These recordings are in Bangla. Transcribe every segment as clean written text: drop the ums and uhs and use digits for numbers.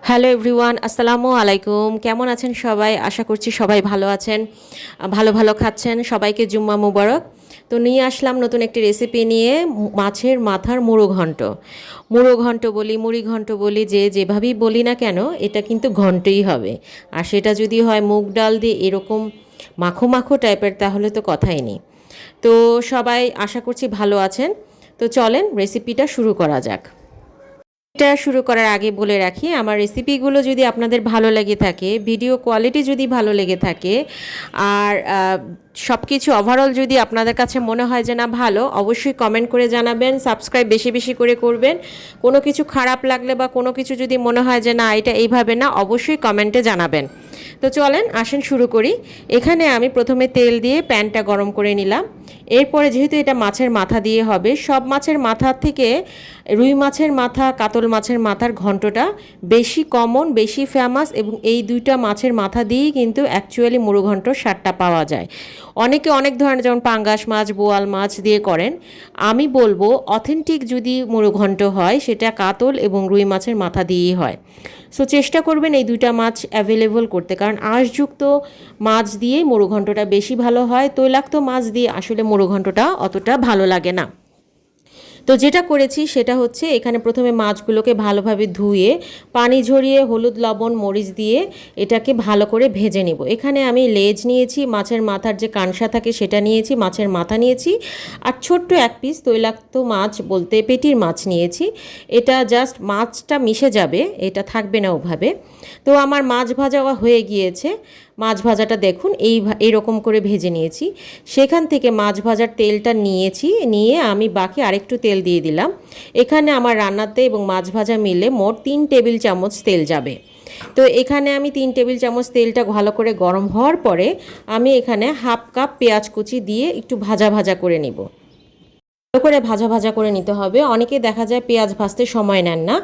হ্যালো এভরিওয়ান, আসসালামু আলাইকুম। কেমন আছেন সবাই? আশা করছি সবাই ভালো আছেন, ভালো ভালো খাচ্ছেন। সবাইকে জুম্মা মুবারক। তো নিয়ে আসলাম নতুন একটি রেসিপি নিয়ে, মাছের মাথার মুড়ো ঘন্ট। মুড়ো ঘন্ট বলি, মুড়ি ঘন্ট বলি, যে যেভাবেই বলি না কেন, এটা কিন্তু ঘন্টই হবে। আর সেটা যদি হয় মুগ ডাল দিয়ে এরকম মাখো মাখো টাইপের, তাহলে তো কথাই নেই। তো সবাই আশা করছি ভালো আছেন। তো চলেন রেসিপিটা শুরু করা যাক। এটা শুরু করার আগে বলে রাখি, আমার রেসিপিগুলো যদি আপনাদের ভালো লেগে থাকে, ভিডিও কোয়ালিটি যদি ভালো লেগে থাকে, আর সব কিছু ওভারঅল যদি আপনাদের কাছে মনে হয় যে না ভালো, অবশ্যই কমেন্ট করে জানাবেন, সাবস্ক্রাইব বেশি বেশি করে করবেন। কোনো কিছু খারাপ লাগলে বা কোনো কিছু যদি মনে হয় যে না এটা এইভাবে না, অবশ্যই কমেন্টে জানাবেন। তো চলেন আসেন শুরু করি। এখানে আমি প্রথমে তেল দিয়ে প্যানটা গরম করে নিলাম। এরপরে যেহেতু এটা মাছের মাথা দিয়ে হবে, সব মাছের মাথার থেকে রুই মাছের মাথা, কাতল মাছের মাথার ঘন্টটা বেশি কমন, বেশি ফেমাস, এবং এই দুইটা মাছের মাথা দিয়েই কিন্তু অ্যাকচুয়ালি মুড়ো ঘন্টর স্বাদটা পাওয়া যায়। অনেকে অনেক ধরনের, যেমন পাঙ্গাস মাছ, বোয়াল মাছ দিয়ে করেন। আমি বলবো অথেন্টিক যদি মুড়ো ঘন্ট হয়, সেটা কাতল এবং রুই মাছের মাথা দিয়েই হয়। সো চেষ্টা করবেন এই দুইটা মাছ অ্যাভেলেবল করতে, কারণ আঁশযুক্ত মাছ দিয়ে মুড়ো ঘন্টটা বেশি ভালো হয়। তৈলাক্ত মাছ দিয়ে আসলে মুড়ো ঘন্টটা অতটা ভালো লাগে না। তো যেটা করেছি সেটা হচ্ছে, এখানে প্রথমে মাছগুলোকে ভালোভাবে ধুয়ে পানি ঝরিয়ে হলুদ লবণ মরিচ দিয়ে এটাকে ভালো করে ভেজে নেব। এখানে আমি লেজ নিয়েছি, মাছের মাথার যে কানসা থাকে সেটা নিয়েছি, মাছের মাথা নিয়েছি, আর ছোট্ট এক পিস তৈলাক্ত মাছ বলতে পেটির মাছ নিয়েছি। এটা জাস্ট মাছটা মিশে যাবে, এটা থাকবে না ওভাবে। তো আমার মাছ ভাজা হয়ে গিয়েছে। মাছ ভাজাটা দেখুন এইরকম করে ভেজে নিয়েছি। সেখান থেকে মাছ ভাজার তেলটা নিয়ে আমি বাকি আরেকটু তেল দিয়ে দিলাম। এখানে আমার রান্নাতে এবং মাছ ভাজা মিলে মোট 3 টেবিল চামচ তেল যাবে। তো এখানে আমি 3 টেবিল চামচ তেলটা ভালো করে গরম হওয়ার পরে আমি এখানে হাফ কাপ পেঁয়াজ কুচি দিয়ে একটু ভাজা ভাজা করে নেব। ভালো করে ভাজা ভাজা করে নিতে হবে। অনেকে দেখা যায় পেঁয়াজ ভাজতে সময় নেন না,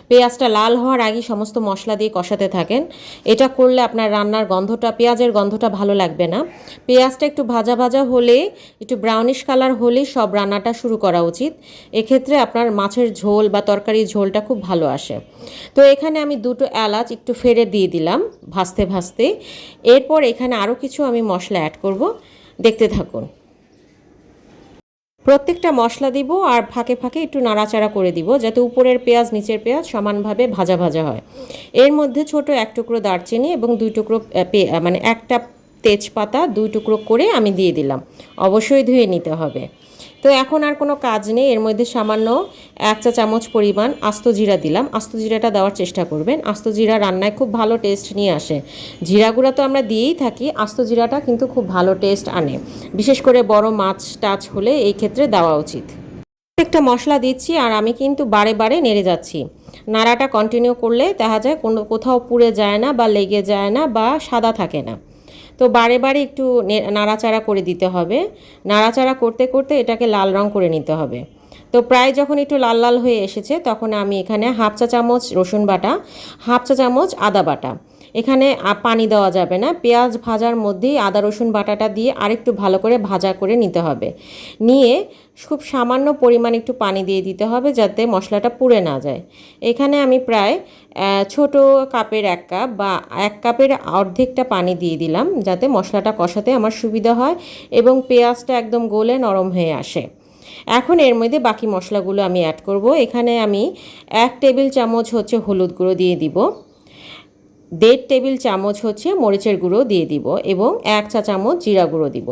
পেঁয়াজটা লাল হওয়ার আগেই সমস্ত মশলা দিয়ে কষাতে থাকেন। এটা করলে আপনার রান্নার গন্ধটা, পেঁয়াজের গন্ধটা ভালো লাগবে না। পেঁয়াজটা একটু ভাজা ভাজা হলে, একটু ব্রাউনিশ কালার হলেই সব রান্নাটা শুরু করা উচিত। এক্ষেত্রে আপনার মাছের ঝোল বা তরকারির ঝোলটা খুব ভালো আসে। তো এখানে আমি 2টো এলাচ একটু ফেড়ে দিয়ে দিলাম ভাজতে ভাজতে। এরপর এখানে আরও কিছু আমি মশলা অ্যাড করব, দেখতে থাকুন। প্রত্যেকটা মশলা দিব আর ফাঁকে ফাঁকে একটু নাড়াচাড়া করে দিব, যাতে উপরের পেঁয়াজ নিচের পেঁয়াজ সমানভাবে ভাজা ভাজা হয়। এর মধ্যে ছোট 1 টুকরো দারচিনি এবং 2 টুকরো মানে একটা তেজপাতা 2 টুকরো করে আমি দিয়ে দিলাম। অবশ্যই ধুয়ে নিতে হবে। তো এখন আর কোনো কাজ নেই, এর মধ্যে সামান্য 1 চা চামচ পরিমাণ আস্ত জিরা দিলাম। আস্ত জিরাটা দেওয়ার চেষ্টা করবেন, আস্ত জিরা রান্নায় খুব ভালো টেস্ট নিয়ে আসে। জিরা গুঁড়া তো আমরা দিয়েই থাকি, আস্ত জিরাটা কিন্তু খুব ভালো টেস্ট আনে, বিশেষ করে বড় মাছ টাচ হলে এই ক্ষেত্রে দেওয়া উচিত। প্রত্যেকটা মশলা দিচ্ছি আর আমি কিন্তু বারে বারে নেড়ে যাচ্ছি। নাড়াটা কন্টিনিউ করলে দেখা যায় কোথাও পুড়ে যায় না বা লেগে যায় না বা সাদা থাকে না। তো বারে বারে একটু নাড়াচাড়া করে দিতে হবে। নাড়াচাড়া করতে করতে এটাকে লাল রং করে নিতে হবে। তো প্রায় যখন একটু লাল লাল হয়ে এসেছে, তখন আমি এখানে হাফ চা চামচ রসুন বাটা, হাফ চা চামচ আদা বাটা, এখানে পানি দেওয়া যাবে না, পেঁয়াজ ভাজার মধ্যেই আদা রসুন বাটাটা দিয়ে আরেকটু ভালো করে ভাজা করে নিতে হবে। নিয়ে খুব সামান্য পরিমাণ একটু পানি দিয়ে দিতে হবে, যাতে মশলাটা পুড়ে না যায়। এখানে আমি প্রায় ছোট কাপের 1 কাপ বা 1 কাপের অর্ধেকটা পানি দিয়ে দিলাম, যাতে মশলাটা কষাতে আমার সুবিধা হয় এবং পেঁয়াজটা একদম গলে নরম হয়ে আসে। এখন এর মধ্যে বাকি মশলাগুলো আমি অ্যাড করব। এখানে আমি 1 টেবিল চামচ হচ্ছে হলুদ গুঁড়ো দিয়ে দিব, 1.5 টেবিল চামচ হচ্ছে মরিচের গুঁড়ো দিয়ে দিব এবং 1 চা চামচ জিরা গুঁড়ো দিব।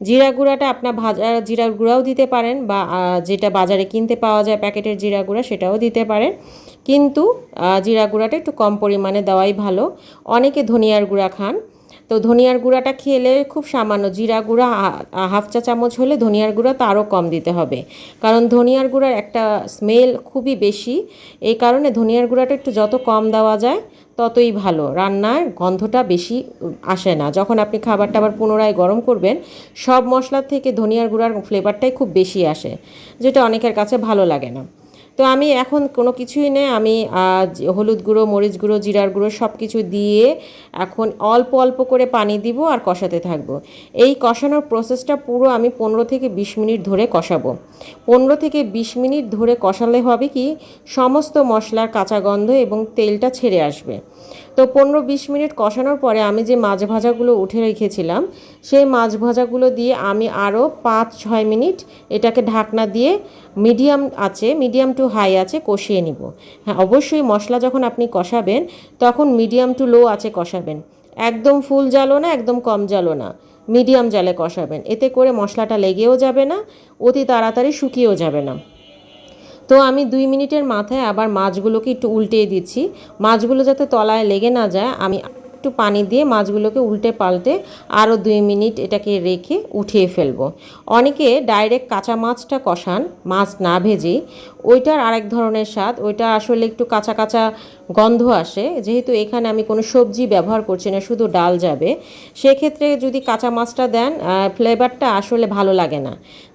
জিরা গুঁড়াটা আপনার ভাজা জিরার গুঁড়াও দিতে পারেন, বা যেটা বাজারে কিনতে পাওয়া যায় প্যাকেটের জিরা গুঁড়া, সেটাও দিতে পারেন। কিন্তু জিরা গুঁড়াটা একটু কম পরিমাণে দেওয়াই ভালো। অনেকে ধনিয়ার গুঁড়া খান, তো ধনিয়ার গুঁড়াটা খেলে খুব সামান্য, জিরা গুঁড়া হাফ চা চামচ হলে ধনিয়ার গুঁড়া তো আরও কম দিতে হবে, কারণ ধনিয়ার গুঁড়ার একটা স্মেল খুবই বেশি। এই কারণে ধনিয়ার গুঁড়াটা একটু যত কম দেওয়া যায় ততই ভালো, রান্নার গন্ধটা বেশি আসে না। যখন আপনি খাবারটা আবার পুনরায় গরম করবেন, সব মশলার থেকে ধনিয়ার গুঁড়ার ফ্লেভারটাই খুব বেশি আসে, যেটা অনেকের কাছে ভালো লাগে না। তো আমি এখন কোনো কিছুই নেই, আমি হলুদ গুঁড়ো, মরিচ গুঁড়ো, জিরার গুঁড়ো সব কিছু দিয়ে এখন অল্প অল্প করে পানি দিব আর কষাতে থাকবো। এই কষানোর প্রসেসটা পুরো আমি 15 থেকে 20 মিনিট ধরে কষাবো। 15 থেকে 20 মিনিট ধরে কষালে হবে কি সমস্ত মশলার কাঁচা গন্ধ এবং তেলটা ছেড়ে আসবে। তো 15-20 মিনিট কষানোর পরে আমি যে মাছ ভাজাগুলো উঠে রেখেছিলাম সেই মাছ ভাজাগুলো দিয়ে আমি আরও 5-6 মিনিট এটাকে ঢাকনা দিয়ে মিডিয়াম টু হাই আছে কষিয়ে নিব। হ্যাঁ, অবশ্যই মশলা যখন আপনি কষাবেন তখন মিডিয়াম টু লো আছে কষাবেন, একদম ফুল জালও না, একদম কম জালও না, মিডিয়াম জালে কষাবেন। এতে করে মশলাটা লেগেও যাবে না, অতি তাড়াতাড়ি শুকিয়েও যাবে না। তো আমি 2 মিনিটের মাথায় আবার মাছগুলোকে একটু উল্টিয়ে দিচ্ছি, মাছগুলো যাতে তলায় লেগে না যায়। আমি একটু পানি দিয়ে মাছগুলোকে উল্টে পাল্টে আরও 2 মিনিট এটাকে রেখে উঠিয়ে ফেলবো। অনেকে ডাইরেক্ট কাঁচা মাছটা কষান, মাছ না ভেজেই, ওইটার আরেক ধরনের স্বাদ, ওইটা আসলে একটু কাঁচা কাঁচা গন্ধ আসে। যেহেতু এখানে আমি কোনো সবজি ব্যবহার করছি না, শুধু ডাল যাবে, সেক্ষেত্রে যদি কাঁচা মাছটা দেন ফ্লেভারটা আসলে ভালো লাগে না।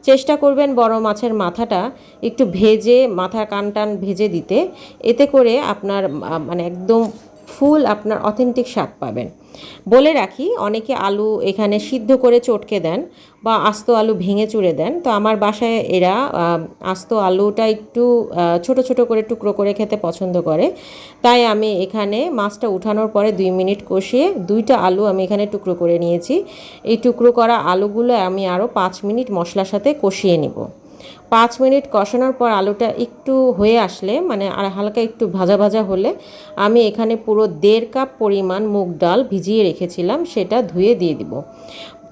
চেষ্টা করবেন বড় মাছের মাথাটা একটু ভেজে, মাথার কান টান ভেজে দিতে, এতে করে আপনার মানে একদম ফুল আপনার অথেন্টিক স্বাদ পাবেন। বলে রাখি, অনেকে আলু এখানে সিদ্ধ করে চটকে দেন বা আস্ত আলু ভেঙে চুড়ে দেন। তো আমার বাসায় এরা আস্ত আলুটা একটু ছোট ছোট করে টুকরো করে খেতে পছন্দ করে। তাই আমি এখানে মাছটা উঠানোর পরে 2 মিনিট কষিয়ে 2টা আলু আমি এখানে টুকরো করে নিয়েছি। এই টুকরো করা আলুগুলো আমি আরও 5 মিনিট মশলার সাথে কষিয়ে নিব। 5 মিনিট কষানোর পর আলুটা একটু হয়ে আসলে, মানে আর হালকা একটু ভাজা ভাজা হলে, আমি এখানে পুরো 1.5 কাপ পরিমাণ মুগ ডাল ভিজিয়ে রেখেছিলাম সেটা ধুয়ে দিয়ে দিব।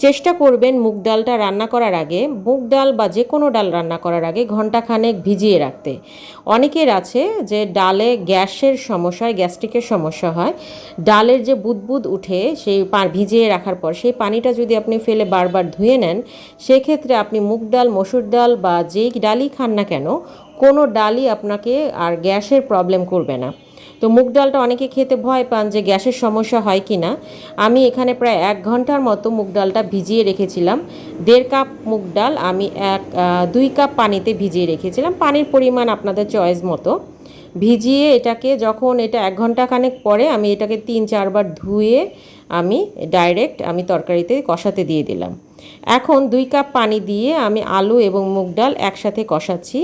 চেষ্টা করবেন মুগ ডালটা রান্না করার আগে, মুগ ডাল বা যে কোনো ডাল রান্না করার আগে ঘন্টাখানেক ভিজিয়ে রাখতে। অনেকের আছে যে ডালে গ্যাসের সমস্যা হয়, গ্যাস্ট্রিকের সমস্যা হয়, ডালের যে বুদবুদ উঠে সেই ভিজিয়ে রাখার পর সেই পানিটা যদি আপনি ফেলে বারবার ধুয়ে নেন, সেক্ষেত্রে আপনি মুগ ডাল, মসুর ডাল বা যেই ডালই খান না কেন, কোনো ডালই আপনাকে আর গ্যাসের প্রবলেম করবে না। তো মুগ ডালটা অনেকে খেতে ভয় পান যে গ্যাসের সমস্যা হয় কি না। আমি এখানে প্রায় 1 ঘন্টার মতো মুগ ডালটা ভিজিয়ে রেখেছিলাম। 1.5 কাপ মুগ ডাল আমি 2 কাপ পানিতে ভিজিয়ে রেখেছিলাম, পানির পরিমাণ আপনাদের চয়েস মতো। ভিজিয়ে এটাকে যখন এটা 1 ঘন্টা খানেক পরে আমি এটাকে 3-4 বার ধুয়ে আমি ডাইরেক্ট তরকারিতে কষাতে দিয়ে দিলাম। এখন 2 কাপ পানি দিয়ে আমি আলু এবং মুগ ডাল একসাথে কষাচ্ছি।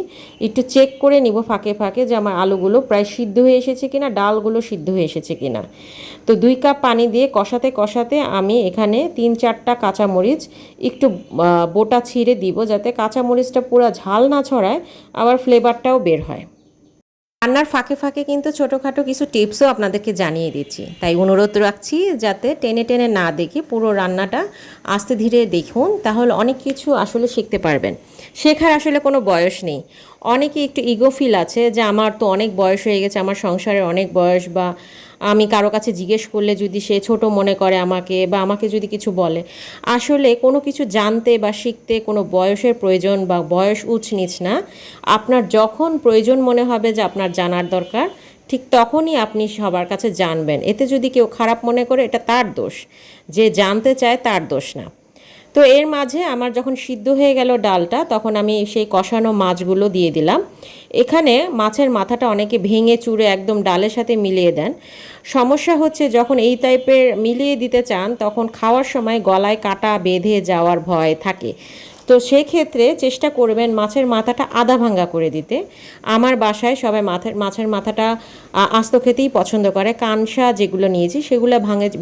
একটু চেক করে নিব ফাঁকে ফাঁকে যে আমার আলুগুলো প্রায় সিদ্ধ হয়ে এসেছে কিনা, ডালগুলো সিদ্ধ হয়ে এসেছে কিনা। তো 2 কাপ পানি দিয়ে কষাতে কষাতে আমি এখানে 3-4টা কাঁচামরিচ একটু বোটা ছিঁড়ে দিব, যাতে কাঁচামরিচটা পুরো ঝাল না ছড়ায়, আবার ফ্লেভারটাও বের হয়। রান্নার ফাঁকে ফাঁকে কিন্তু ছোটোখাটো কিছু টিপসও আপনাদেরকে জানিয়ে দিচ্ছি, তাই অনুরোধ রাখছি যাতে টেনে টেনে না দেখে পুরো রান্নাটা আস্তে ধীরে দেখুন, তাহলে অনেক কিছু আসলে শিখতে পারবেন। শেখার আসলে কোনো বয়স নেই। অনেকে একটু ইগো ফিল আছে যে আমার তো অনেক বয়স হয়ে গেছে, আমার সংসারের অনেক বয়স, বা আমি কারো কাছে জিজ্ঞেস করলে যদি সে ছোট মনে করে আমাকে, বা আমাকে যদি কিছু বলে। আসলে কোনো কিছু জানতে বা শিখতে কোনো বয়সের প্রয়োজন বা বয়স উঁচ নিচ না। আপনার যখন প্রয়োজন মনে হবে যে আপনার জানার দরকার, ঠিক তখনই আপনি সবার কাছে জানবেন। এতে যদি কেউ খারাপ মনে করে, এটা তার দোষ, যে জানতে চায় তার দোষ না। তো এর মাঝে আমার যখন সিদ্ধ হয়ে গেল ডালটা, তখন আমি সেই কষানো মাছগুলো দিয়ে দিলাম। এখানে মাছের মাথাটা অনেকে ভেঙে চুরে একদম ডালের সাথে মিলিয়ে দেন। সমস্যা হচ্ছে যখন এই টাইপের মিলিয়ে দিতে চান, তখন খাওয়ার সময় গলায় কাটা বেঁধে যাওয়ার ভয় থাকে। তো সেক্ষেত্রে চেষ্টা করবেন মাছের মাথাটা আধা ভাঙ্গা করে দিতে। আমার বাসায় সবাই মাছের মাথাটা আস্ত খেতেই পছন্দ করে। কানসা যেগুলো নিয়েছি সেগুলো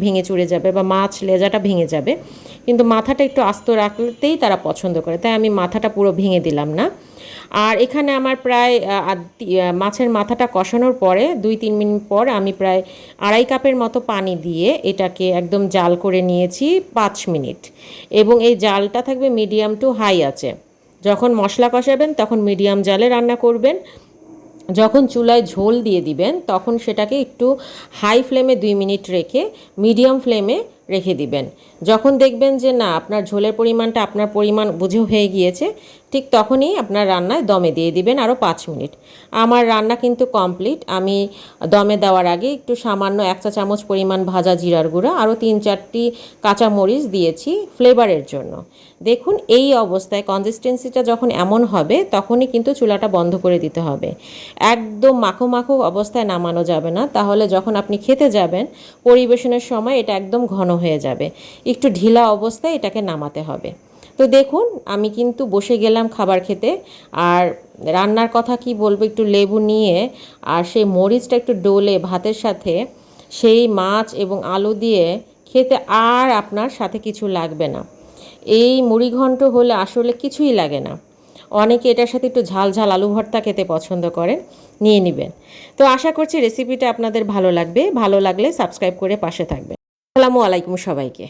ভেঙে চুরে যাবে, বা মাছ লেজাটা ভেঙে যাবে, কিন্তু মাথাটা একটু আস্ত রাখতেই তারা পছন্দ করে, তাই আমি মাথাটা পুরো ভেঙে দিলাম না। আর এখানে আমার প্রায় মাছের মাথাটা কষানোর পরে 2-3 মিনিট পর আমি প্রায় 2.5 কাপের মতো পানি দিয়ে এটাকে একদম জাল করে নিয়েছি 5 মিনিট, এবং এই জালটা থাকবে মিডিয়াম টু হাই আছে। যখন মশলা কষাবেন তখন মিডিয়াম জালে রান্না করবেন। যখন চুলায় ঝোল দিয়ে দিবেন তখন সেটাকে একটু হাই ফ্লেমে 2 মিনিট রেখে মিডিয়াম ফ্লেমে রেখে দিবেন। যখন দেখবেন যে না আপনার ঝোলের পরিমাণটা আপনার পরিমাণ বুঝে হয়ে গিয়েছে, ঠিক তখনই আপনার রান্নায় দমে দিয়ে দিবেন আরও 5 মিনিট। আমার রান্না কিন্তু কমপ্লিট। আমি দমে দেওয়ার আগে একটু সামান্য 1 চা চামচ পরিমাণ ভাজা জিরার গুঁড়া আরও 3-4টি কাঁচামরিচ দিয়েছি ফ্লেভারের জন্য। দেখুন এই অবস্থায় কনসিস্টেন্সিটা যখন এমন হবে তখনই কিন্তু চুলাটা বন্ধ করে দিতে হবে। একদম মাখো মাখো অবস্থায় নামানো যাবে না, তাহলে যখন আপনি খেতে যাবেন পরিবেশনের সময় এটা একদম ঘন হয়ে যাবে। একটু ঢিলা অবস্থায় এটাকে নামাতে হবে। তো দেখুন আমি কিন্তু বসে গেলাম খাবার খেতে। আর রান্নার কথা কি বলবো, একটু লেবু নিয়ে আর সেই মরিচটা একটু ডলে ভাতের সাথে সেই মাছ এবং আলু দিয়ে খেতে আর আপনার সাথে কিছু লাগবে না। এই মুড়িঘণ্ট হলে আসলে কিছুই লাগে না। অনেকে এটার সাথে একটু ঝাল ঝাল আলু ভর্তা খেতে পছন্দ করেন, নিয়ে নেবেন। তো আশা করছি রেসিপিটা আপনাদের ভালো লাগবে। ভালো লাগলে সাবস্ক্রাইব করে পাশে থাকবেন। আসসালামু আলাইকুম সবাইকে।